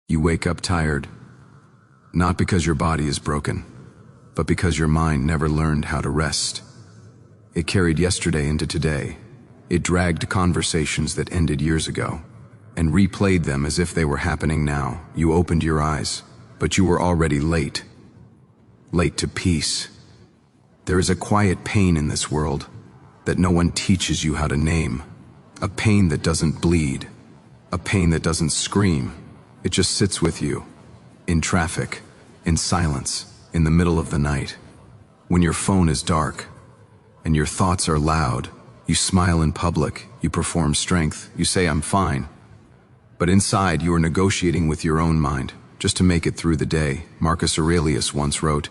You wake up tired, not because your body is broken, but because your mind never learned how to rest. It carried yesterday into today. It dragged conversations that ended years ago and replayed them as if they were happening now. You opened your eyes, but you were already late. Late to peace. There is a quiet pain in this world that no one teaches you how to name. A pain that doesn't bleed. A pain that doesn't scream. It just sits with you. In traffic. In silence. In the middle of the night. When your phone is dark. And your thoughts are loud. You smile in public. You perform strength. You say, "I'm fine." But inside you are negotiating with your own mind, just to make it through the day. Marcus Aurelius once wrote,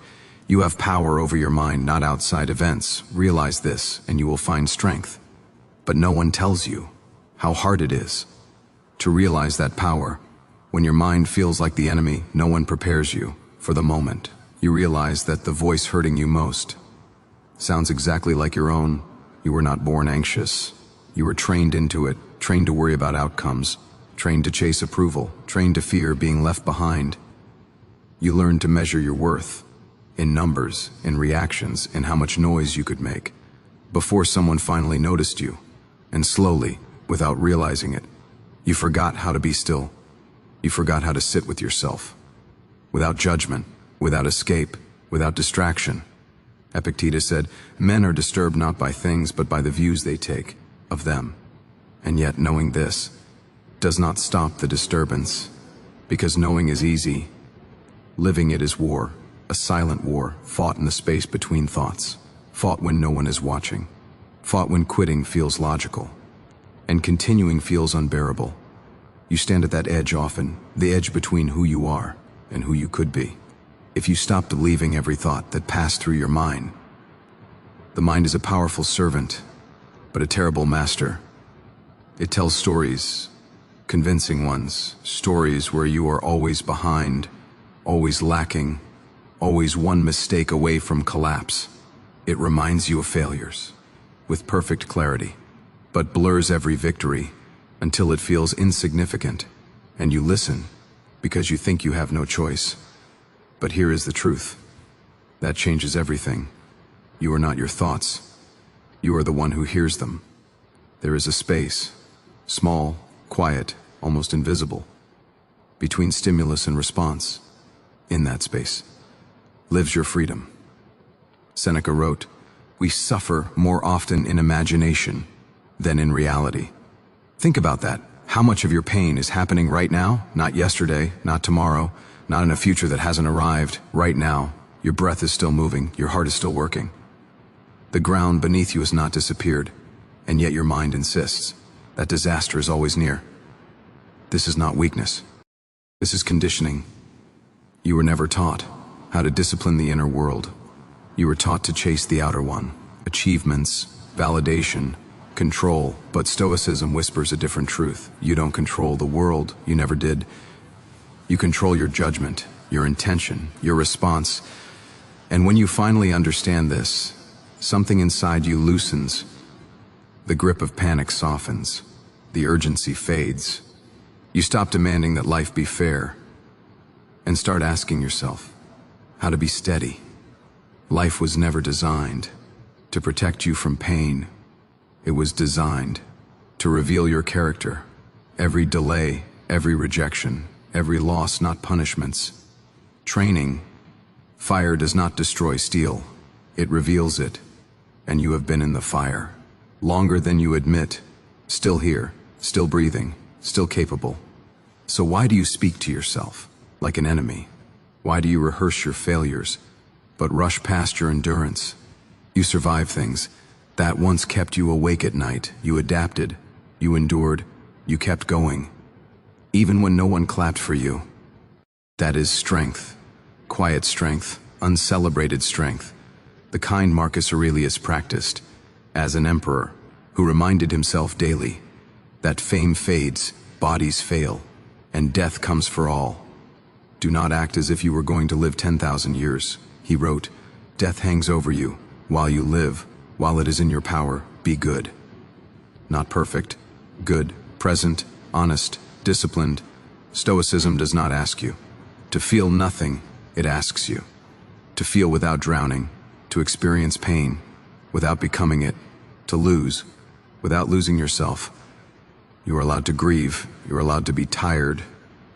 "You have power over your mind, not outside events. Realize this, and you will find strength." But no one tells you how hard it is to realize that power. When your mind feels like the enemy, no one prepares you for the moment. You realize that the voice hurting you most sounds exactly like your own. You were not born anxious. You were trained into it, trained to worry about outcomes, trained to chase approval, trained to fear being left behind. You learned to measure your worth in numbers, in reactions, in how much noise you could make before someone finally noticed you. And slowly, without realizing it, you forgot how to be still. You forgot how to sit with yourself, without judgment, without escape, without distraction. Epictetus said, "Men are disturbed not by things, but by the views they take of them." And yet knowing this does not stop the disturbance, because knowing is easy. Living it is war, a silent war, fought in the space between thoughts, fought when no one is watching, fought when quitting feels logical, and continuing feels unbearable. You stand at that edge often, the edge between who you are and who you could be. If you stop believing every thought that passed through your mind, the mind is a powerful servant, but a terrible master. It tells stories, convincing ones, stories where you are always behind, always lacking, always one mistake away from collapse. It reminds you of failures with perfect clarity, but blurs every victory until it feels insignificant, and you listen because you think you have no choice. But here is the truth. That changes everything. You are not your thoughts. You are the one who hears them. There is a space, small, quiet, almost invisible, between stimulus and response. In that space lives your freedom. Seneca wrote, "We suffer more often in imagination than in reality." Think about that. How much of your pain is happening right now? Not yesterday, not tomorrow, not in a future that hasn't arrived. Right now, your breath is still moving, your heart is still working. The ground beneath you has not disappeared, and yet your mind insists that disaster is always near. This is not weakness. This is conditioning. You were never taught how to discipline the inner world. You were taught to chase the outer one. Achievements, validation, control. But Stoicism whispers a different truth. You don't control the world. You never did. You control your judgment, your intention, your response. And when you finally understand this, something inside you loosens. The grip of panic softens. The urgency fades. You stop demanding that life be fair and start asking yourself how to be steady. Life was never designed to protect you from pain. It was designed to reveal your character. Every delay, every rejection, every loss, not punishments. Training. Fire does not destroy steel. It reveals it. And you have been in the fire longer than you admit. Still here, still breathing, still capable. So why do you speak to yourself like an enemy? Why do you rehearse your failures, but rush past your endurance? You survive things that once kept you awake at night. You adapted, you endured, you kept going, even when no one clapped for you. That is strength, quiet strength, uncelebrated strength, the kind Marcus Aurelius practiced as an emperor who reminded himself daily that fame fades, bodies fail, and death comes for all. Do not act as if you were going to live 10,000 years. He wrote, "Death hangs over you while you live. While it is in your power, be good." Not perfect, good, present, honest, disciplined, Stoicism does not ask you to feel nothing, it asks you to feel without drowning, to experience pain without becoming it, to lose without losing yourself. You are allowed to grieve, you are allowed to be tired,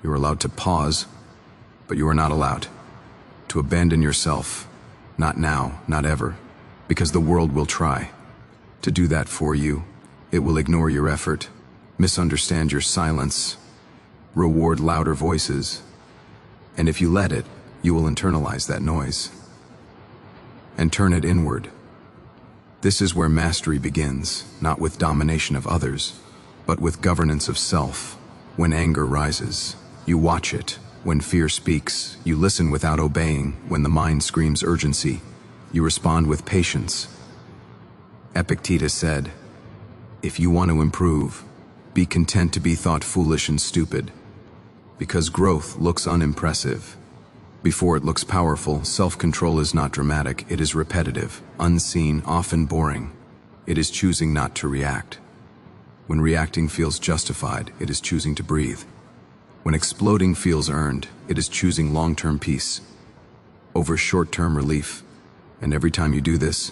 you are allowed to pause, but you are not allowed to abandon yourself. Not now, not ever, because the world will try to do that for you. It will ignore your effort, misunderstand your silence, reward louder voices, and if you let it, you will internalize that noise and turn it inward. This is where mastery begins, not with domination of others, but with governance of self. When anger rises, you watch it. When fear speaks, you listen without obeying. When the mind screams urgency, you respond with patience. Epictetus said, "If you want to improve, be content to be thought foolish and stupid, because growth looks unimpressive. Before it looks powerful, self-control is not dramatic, it is repetitive, unseen, often boring. It is choosing not to react. When reacting feels justified, it is choosing to breathe. When exploding feels earned, it is choosing long-term peace over short-term relief. And every time you do this,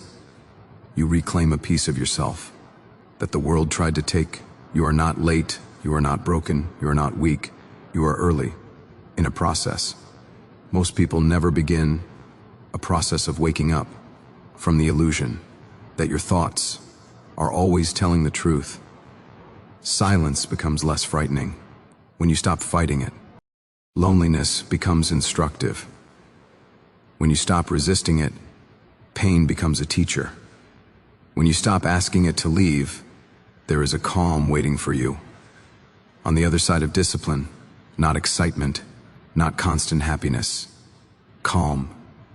you reclaim a piece of yourself that the world tried to take. You are not late, you are not broken, you are not weak, you are early in a process. Most people never begin a process of waking up from the illusion that your thoughts are always telling the truth. Silence becomes less frightening when you stop fighting it. Loneliness becomes instructive. When you stop resisting it, pain becomes a teacher. When you stop asking it to leave, there is a calm waiting for you. On the other side of discipline, not excitement, not constant happiness. Calm,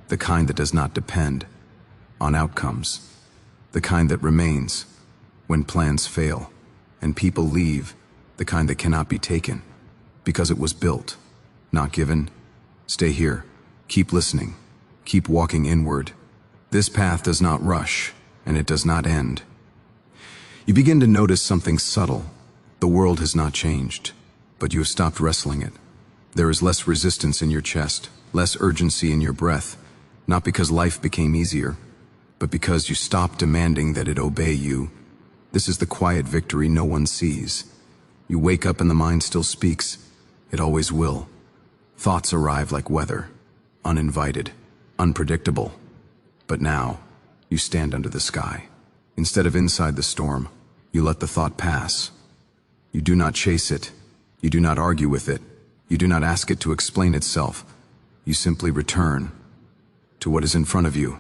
the kind that does not depend on outcomes, the kind that remains when plans fail and people leave, the kind that cannot be taken because it was built, not given. Stay here, keep listening, keep walking inward. This path does not rush, and it does not end. You begin to notice something subtle. The world has not changed, but you have stopped wrestling it. There is less resistance in your chest, less urgency in your breath, not because life became easier, but because you stopped demanding that it obey you. This is the quiet victory no one sees. You wake up and the mind still speaks. It always will. Thoughts arrive like weather, uninvited, unpredictable. But now, you stand under the sky. Instead of inside the storm, you let the thought pass. You do not chase it. You do not argue with it. You do not ask it to explain itself. You simply return to what is in front of you.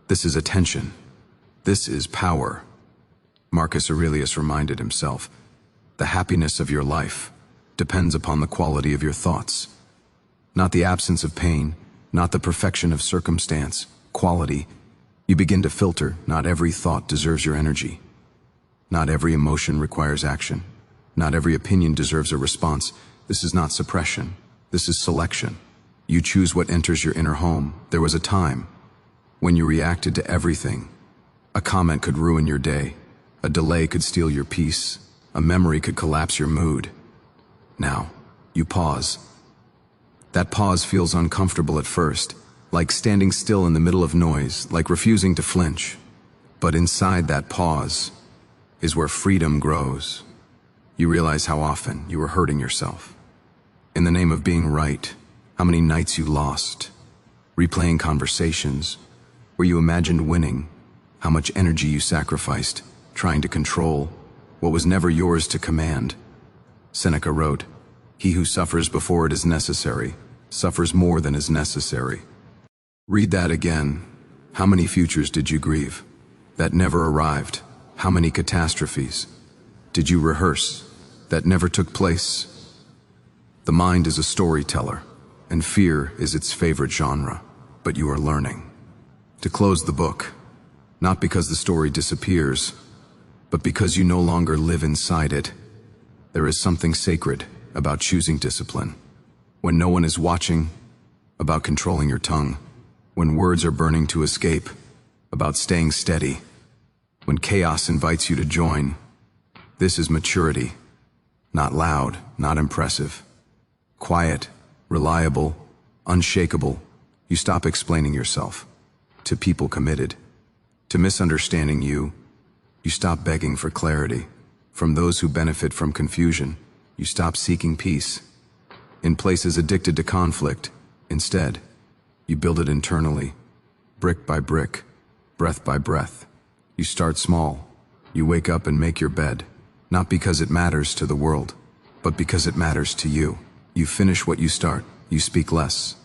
This is attention. This is power. Marcus Aurelius reminded himself, the happiness of your life depends upon the quality of your thoughts. Not the absence of pain, not the perfection of circumstance, quality. You begin to filter. Not every thought deserves your energy. Not every emotion requires action. Not every opinion deserves a response. This is not suppression. This is selection. You choose what enters your inner home. There was a time when you reacted to everything. A comment could ruin your day. A delay could steal your peace. A memory could collapse your mood. Now, you pause. That pause feels uncomfortable at first, like standing still in the middle of noise, like refusing to flinch. But inside that pause is where freedom grows. You realize how often you were hurting yourself. In the name of being right, how many nights you lost, replaying conversations where you imagined winning, how much energy you sacrificed, trying to control what was never yours to command. Seneca wrote, "He who suffers before it is necessary, suffers more than is necessary." Read that again. How many futures did you grieve that never arrived? How many catastrophes did you rehearse that never took place? The mind is a storyteller, and fear is its favorite genre, but you are learning to close the book, not because the story disappears, but because you no longer live inside it. There is something sacred about choosing discipline when no one is watching, about controlling your tongue when words are burning to escape, about staying steady when chaos invites you to join. This is maturity, not loud, not impressive, Quiet, reliable, unshakable. You stop explaining yourself to people committed to misunderstanding you. You stop begging for clarity from those who benefit from confusion. You stop seeking peace in places addicted to conflict. Instead, you build it internally, brick by brick, breath by breath. You start small. You wake up and make your bed, not because it matters to the world, but because it matters to you. You finish what you start. You speak less,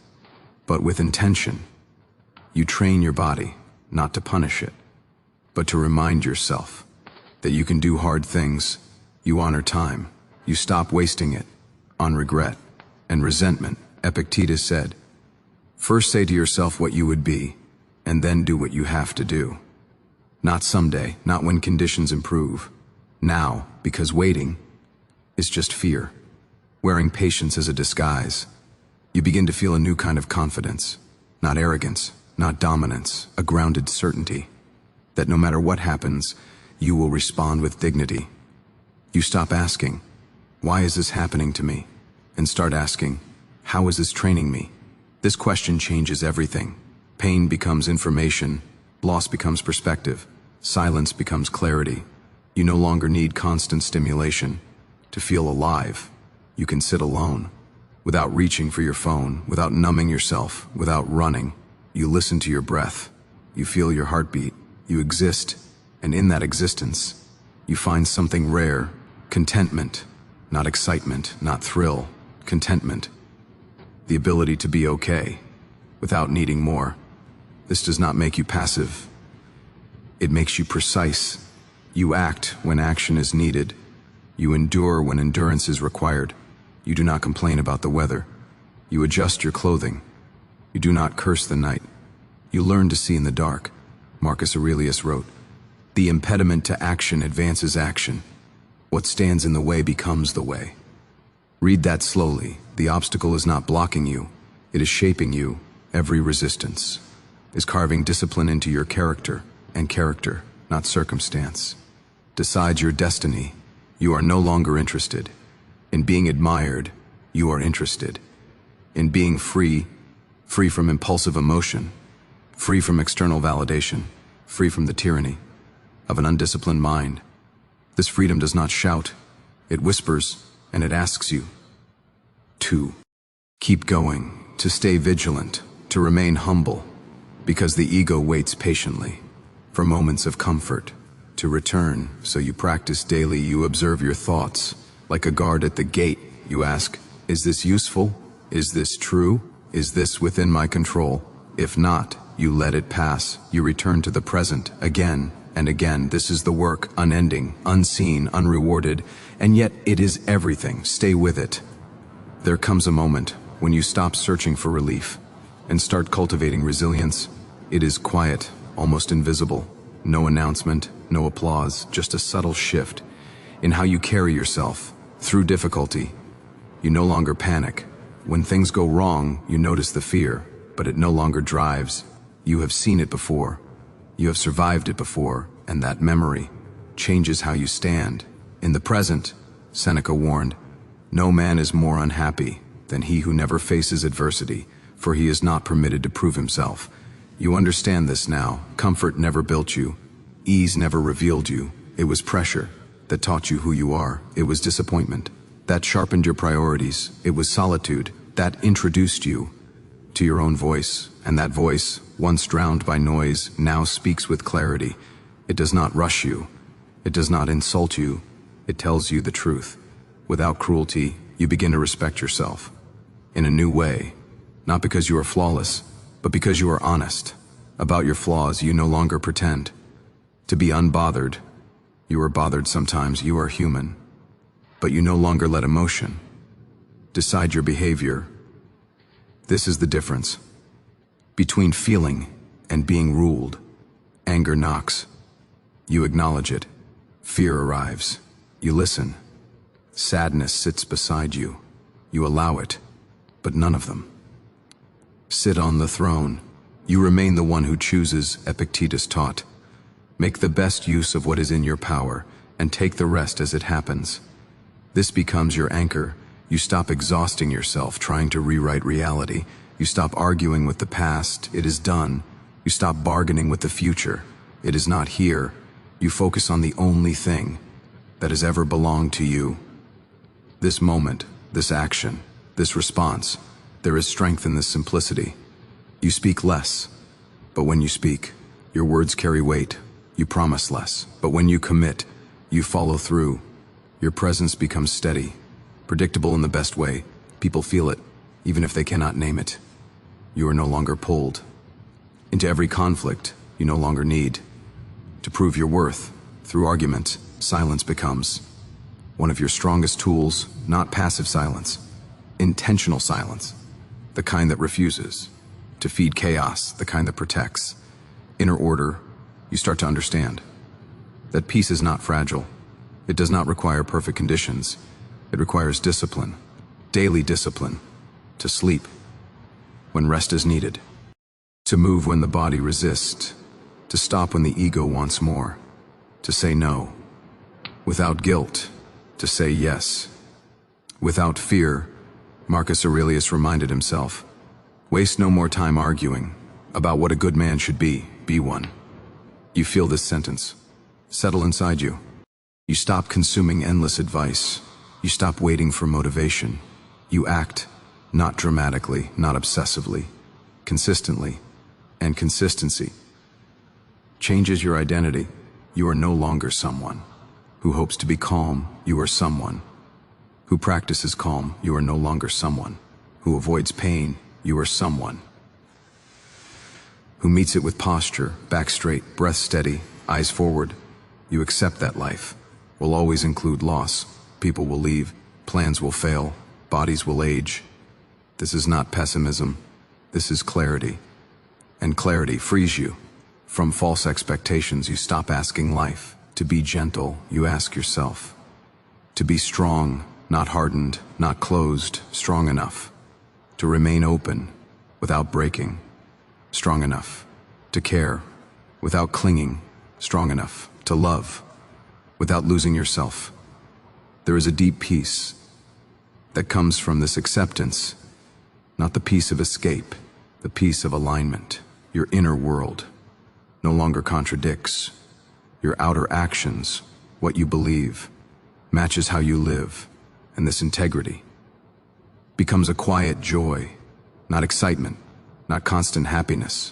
but with intention. You train your body not to punish it, but to remind yourself that you can do hard things. You honor time. You stop wasting it on regret and resentment. Epictetus said, "First say to yourself what you would be, and then do what you have to do. Not someday, not when conditions improve. Now, because waiting is just fear, wearing patience as a disguise. You begin to feel a new kind of confidence, not arrogance, not dominance, a grounded certainty that no matter what happens, you will respond with dignity. You stop asking, why is this happening to me? And start asking, how is this training me? This question changes everything. Pain becomes information, loss becomes perspective, silence becomes clarity. You no longer need constant stimulation to feel alive. You can sit alone, without reaching for your phone, without numbing yourself, without running. You listen to your breath. You feel your heartbeat. You exist, and in that existence, you find something rare, contentment, not excitement, not thrill, contentment. The ability to be okay, without needing more. This does not make you passive. It makes you precise. You act when action is needed. You endure when endurance is required. You do not complain about the weather. You adjust your clothing. You do not curse the night. You learn to see in the dark. Marcus Aurelius wrote, "The impediment to action advances action. What stands in the way becomes the way." Read that slowly. The obstacle is not blocking you. It is shaping you. Every resistance is carving discipline into your character, and character, not circumstance, decides your destiny. You are no longer interested in being admired. You are interested in being free, free from impulsive emotion, free from external validation, free from the tyranny of an undisciplined mind. This freedom does not shout. It whispers, and it asks you to keep going, to stay vigilant, to remain humble, because the ego waits patiently for moments of comfort to return. So you practice daily. You observe your thoughts like a guard at the gate. You ask, is this useful? Is this true? Is this within my control? If not, you let it pass. You return to the present again and again. This is the work, unending, unseen, unrewarded, and yet it is everything. Stay with it. There comes a moment when you stop searching for relief and start cultivating resilience. It is quiet, almost invisible. No announcement, no applause, just a subtle shift in how you carry yourself through difficulty. You no longer panic. When things go wrong, you notice the fear, but it no longer drives. You have seen it before. You have survived it before, and that memory changes how you stand. In the present, Seneca warned, no man is more unhappy than he who never faces adversity, for he is not permitted to prove himself. You understand this now. Comfort never built you. Ease never revealed you. It was pressure that taught you who you are. It was disappointment that sharpened your priorities. It was solitude that introduced you to your own voice. And that voice, once drowned by noise, now speaks with clarity. It does not rush you. It does not insult you. It tells you the truth. Without cruelty, you begin to respect yourself in a new way, not because you are flawless, but because you are honest about your flaws. You no longer pretend to be unbothered. You are bothered sometimes. You are human, but you no longer let emotion decide your behavior. This is the difference between feeling and being ruled. Anger knocks. You acknowledge it. Fear arrives. You listen. Sadness sits beside you. You allow it, but none of them sit on the throne. You remain the one who chooses, Epictetus taught. Make the best use of what is in your power, and take the rest as it happens. This becomes your anchor. You stop exhausting yourself trying to rewrite reality. You stop arguing with the past. It is done. You stop bargaining with the future. It is not here. You focus on the only thing that has ever belonged to you. This moment, this action, this response, there is strength in this simplicity. You speak less, but when you speak, your words carry weight. You promise less, but when you commit, you follow through. Your presence becomes steady, predictable in the best way. People feel it, even if they cannot name it. You are no longer pulled into every conflict you no longer need. To prove your worth, through argument, silence becomes one of your strongest tools, not passive silence, intentional silence, the kind that refuses to feed chaos, the kind that protects inner order. You start to understand that peace is not fragile. It does not require perfect conditions. It requires discipline, daily discipline, to sleep when rest is needed, to move when the body resists, to stop when the ego wants more, to say no, without guilt, to say yes, without fear. Marcus Aurelius reminded himself, waste no more time arguing about what a good man should be one. You feel this sentence settle inside you. You stop consuming endless advice. You stop waiting for motivation. You act, not dramatically, not obsessively, consistently, and consistency changes your identity. You are no longer someone who hopes to be calm. You are someone who practices calm. You are no longer someone who avoids pain. You are someone who meets it with posture, back straight, breath steady, eyes forward. You accept that life will always include loss. People will leave, plans will fail, bodies will age. This is not pessimism. This is clarity. And clarity frees you from false expectations. You stop asking life to be gentle. You ask yourself to be strong, not hardened, not closed, strong enough to remain open without breaking, strong enough to care without clinging, strong enough to love without losing yourself. There is a deep peace that comes from this acceptance, not the peace of escape, the peace of alignment. Your inner world no longer contradicts. Your outer actions, what you believe, matches how you live, and this integrity becomes a quiet joy, not excitement, not constant happiness,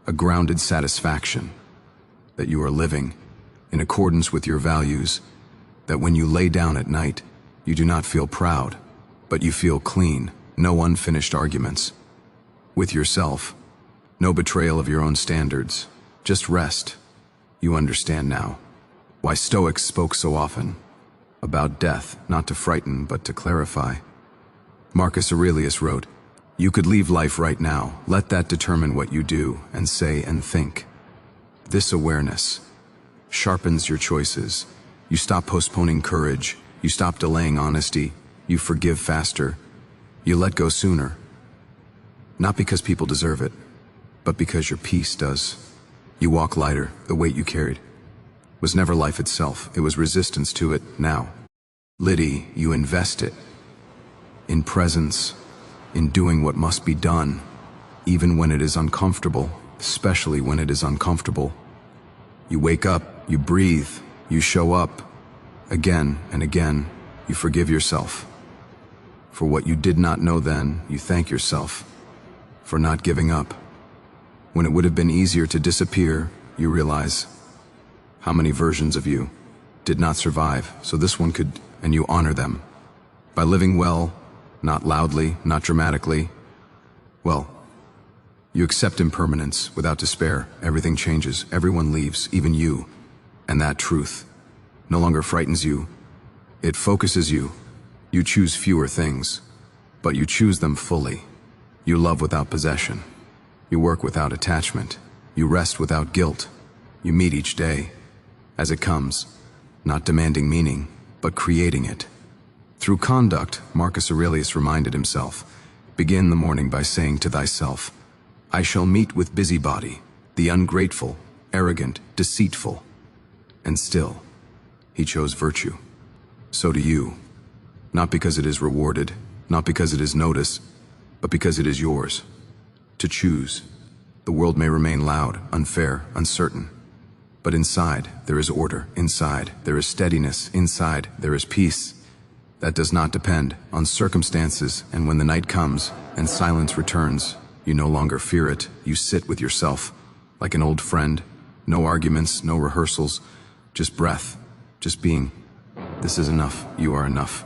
a grounded satisfaction that you are living in accordance with your values, that when you lay down at night, you do not feel proud, but you feel clean. No unfinished arguments with yourself, no betrayal of your own standards, just rest. You understand now why Stoics spoke so often about death, not to frighten, but to clarify. Marcus Aurelius wrote, "You could leave life right now. Let that determine what you do and say and think." This awareness sharpens your choices. You stop postponing courage. You stop delaying honesty. You forgive faster. You let go sooner. Not because people deserve it, but because your peace does. You walk lighter. The weight you carried was never life itself. It was resistance to it. Now, Liddy, you invest it in presence, in doing what must be done, even when it is uncomfortable, especially when it is uncomfortable. You wake up, you breathe, you show up. Again and again, you forgive yourself for what you did not know then. You thank yourself for not giving up. When it would have been easier to disappear, you realize how many versions of you did not survive, so this one could, and you honor them by living well, not loudly, not dramatically. Well, you accept impermanence without despair. Everything changes, everyone leaves, even you. And that truth no longer frightens you. It focuses you. You choose fewer things, but you choose them fully. You love without possession. You work without attachment. You rest without guilt. You meet each day as it comes, not demanding meaning, but creating it. Through conduct, Marcus Aurelius reminded himself, begin the morning by saying to thyself, I shall meet with busybody, the ungrateful, arrogant, deceitful. And still, he chose virtue. So do you. Not because it is rewarded, not because it is noticed, but because it is yours. To choose. The world may remain loud, unfair, uncertain. But inside, there is order. Inside, there is steadiness. Inside, there is peace. That does not depend on circumstances, and when the night comes and silence returns, you no longer fear it. You sit with yourself, like an old friend. No arguments, no rehearsals, just breath, just being. This is enough. You are enough.